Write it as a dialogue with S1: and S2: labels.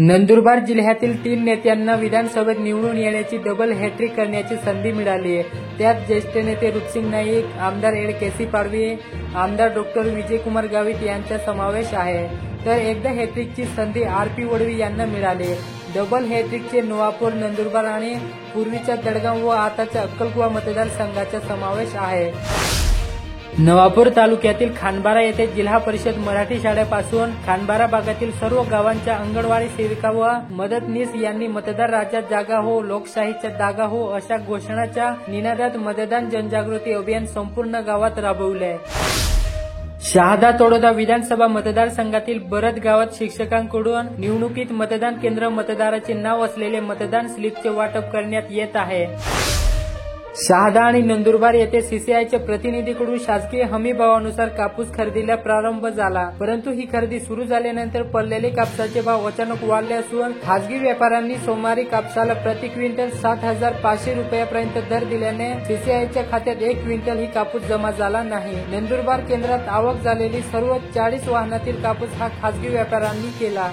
S1: नंदुरबार जिल्ह्यातील 3 नेत्यांना विधानसभेत निवडून येण्याची डबल हॅट्रिक करण्याची संधी मिळाली आहे। त्यात ज्येष्ठ नेते रुपसिंग नाईक, आमदार एड केसी पाडवी, आमदार डॉक्टर विजयकुमार गावित यांचा समावेश आहे। तर एकदा हॅट्रिकची संधी आर.पी. वडवी यांना मिळाली। डबल हॅट्रिकचे नवापूर, नंदुरबार आणि पूर्वीच्या तळगाव व आताच्या अक्कलकुवा मतदारसंघाचा समावेश आहे। नवापूर तालुक्यातील खानबारा येथे जिल्हा परिषद मराठी शाळेपासून खानबारा भागातील सर्व गावांच्या अंगणवाडी सेविका व मदतनीस यांनी मतदार राज्यात जागा हो, लोकशाहीच्या जागा हो अशा घोषणाच्या निनादात मतदान जनजागृती अभियान संपूर्ण गावात राबवले। शहादा तोडोदा विधानसभा मतदारसंघातील बरद गावात शिक्षकांकडून निवडणुकीत मतदान केंद्र मतदाराचे नाव असलेले मतदान स्लिपचे वाटप करण्यात येत आहे। शहादा आणि नंदुरबार येथे सीसीआयच्या प्रतिनिधीकडून शासकीय हमी भावानुसार कापूस खरेदीला प्रारंभ झाला, परंतु ही खरेदी सुरू झाल्यानंतर पडलेले कापसाचे भाव अचानक वाढले असून खासगी व्यापाऱ्यांनी सोमवारी कापसाला प्रति क्विंटल 7,500 रुपयापर्यंत दर दिल्याने सीसीआयच्या खात्यात 1 क्विंटल ही कापूस जमा झाला नाही। नंदुरबार केंद्रात आवक झालेली सर्व 40 वाहनातील कापूस हा खासगी व्यापाऱ्यांनी केला।